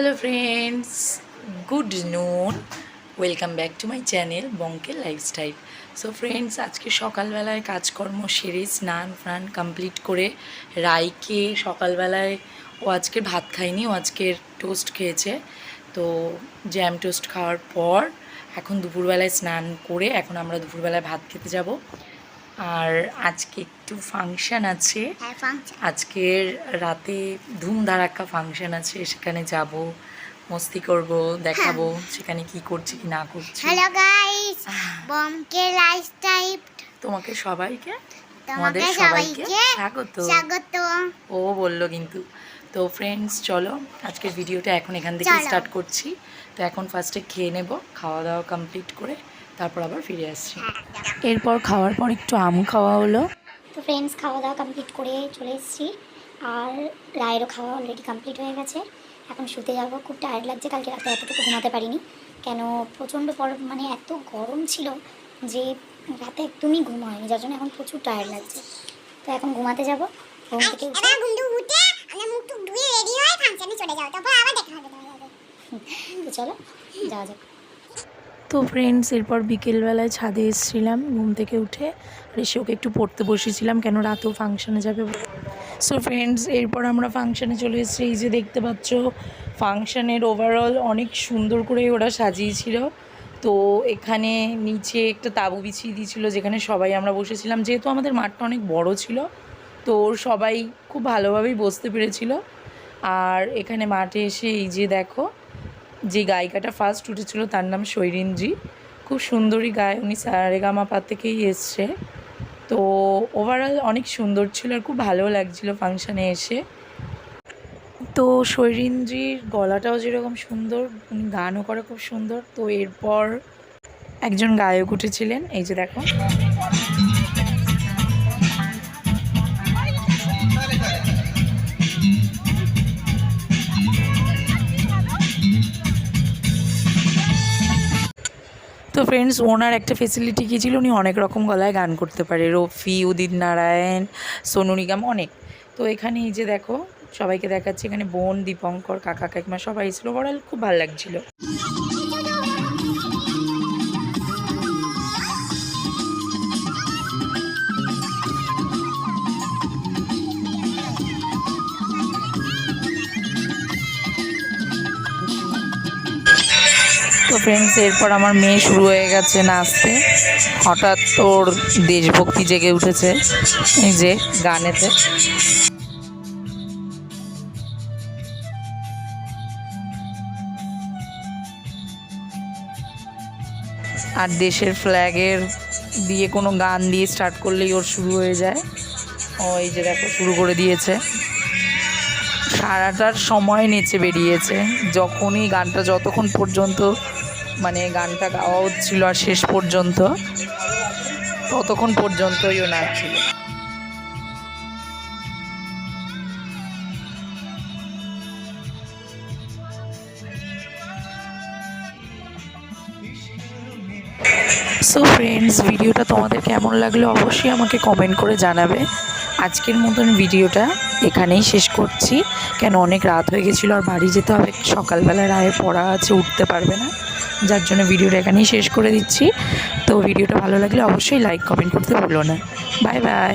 Hello friends, good noon. Welcome back to my channel বঙ্কের lifestyle. So friends, আজকে সকালবেলায় কাজকর্ম সেরে স্নান ফান কমপ্লিট করে রাইকে সকালবেলায় ও আজকের ভাত খায়নি, ও আজকের টোস্ট খেয়েছে। তো জ্যাম টোস্ট খাওয়ার পর এখন দুপুরবেলায় স্নান করে এখন আমরা দুপুরবেলায় ভাত খেতে যাব। আর আজকে একটু ফাংশান আছে, আজকের রাতে ধুমধারাক্কা ফাংশান আছে, সেখানে যাব, মস্তি করব, দেখাবো সেখানে কি করছি কি না করছি। হ্যালো গাইস, বঙ্কের লাইফস্টাইল তোমাকে সবাইকে, তোমাদের সবাইকে স্বাগত। ও বললো কিন্তু। তো ফ্রেন্ডস চলো, আজকের ভিডিওটা এখন এখান থেকে স্টার্ট করছি। তো এখন ফার্স্টে খেয়ে নেব, খাওয়া দাওয়া কমপ্লিট করে তারপর আবার ফিরে আসছি। এরপর খাওয়ার পর একটু আম খাওয়া হলো। তো ফ্রেন্ডস, খাওয়া দাওয়া কমপ্লিট করে চলে এসেছি, আর রায়েরও খাওয়া অলরেডি কমপ্লিট হয়ে গেছে। এখন শুতে যাবো, খুব টায়ার্ড লাগছে, কালকে রাতে এতটুকু ঘুমাতে পারিনি, কেন প্রচণ্ড মানে এত গরম ছিল যে রাতে একদমই ঘুম হয়নি, যার জন্য এখন প্রচুর টায়ার্ড লাগছে। তো এখন ঘুমাতে যাবো, ঘুম থেকে তো চলো যাওয়া যাক। তো ফ্রেন্ডস, এরপর বিকেলবেলায় ছাদে এসেছিলাম ঘুম থেকে উঠে, আর এসে ওকে একটু পড়তে বসেছিলাম, কেন রাতেও ফাংশানে যাবে। সো ফ্রেন্ডস, এরপর আমরা ফাংশানে চলে এসেছি। এই যে দেখতে পাচ্ছ, ফাংশানের ওভারঅল অনেক সুন্দর করে ওরা সাজিয়েছিল। তো এখানে নিচে একটা তাঁবু বিছিয়ে দিয়েছিল, যেখানে সবাই আমরা বসেছিলাম, যেহেতু আমাদের মাঠটা অনেক বড় ছিল, তো সবাই খুব ভালোভাবেই বসতে পেরেছিল। আর এখানে মাঠে এসে এই যে দেখো, যে গায়িকাটা ফার্স্ট উঠেছিল তার নাম শৈরিনজি, খুব সুন্দরী গায়, উনি সারেগামাপা থেকেই এসছে। তো ওভারঅল অনেক সুন্দর ছিল আর খুব ভালো লাগছিল ফাংশানে এসে। তো শৈরিনজির গলাটাও যেরকম সুন্দর, উনি গানও করে খুব সুন্দর। তো এরপর একজন গায়ক উঠেছিলেন, এই যে দেখো। তো ফ্রেন্ডস, ওনার একটা ফেসিলিটি কী ছিল, উনি অনেক রকম গলায় গান করতে পারে, রফি, উদিত নারায়ণ, সোনু নিগম, অনেক। তো এখানে এই যে দেখো, সবাইকে দেখাচ্ছি, এখানে বোন, দীপঙ্কর, কাকা কাকিমা সবাই ছিল, ওভারঅল খুব ভালো লাগছিল। তো ফ্রেন্ডস, এরপর আমার মেয়ে শুরু হয়ে গেছে নাচতে, হঠাৎ তোর দেশভক্তি জেগে উঠেছে এই যে গানেতে। আর দেশের ফ্ল্যাগের দিয়ে কোনো গান দিয়ে স্টার্ট করলেই ওর শুরু হয়ে যায়। ও এই যে দেখো শুরু করে দিয়েছে, সারাটার সময় নেচে বেরিয়েছে। যখনই গানটা, যতক্ষণ পর্যন্ত মানে গানটা গাওয়া হচ্ছিল আর শেষ পর্যন্ত, ততক্ষণ পর্যন্তই ও নাচছিল। সো ফ্রেন্ডস, ভিডিওটা তোমাদের কেমন লাগলো অবশ্যই আমাকে কমেন্ট করে জানাবে। আজকের মতন ভিডিওটা এখানেই শেষ করছি, কেন অনেক রাত হয়ে গেছিলো আর বাড়ি যেতে হবে, সকালবেলা রায়ে পড়া আছে, উঠতে পারবে না, যার জন্য ভিডিওটা এখানেই শেষ করে দিচ্ছি। তো ভিডিওটা ভালো লাগলে অবশ্যই লাইক কমেন্ট করতে ভুলো না। Bye bye.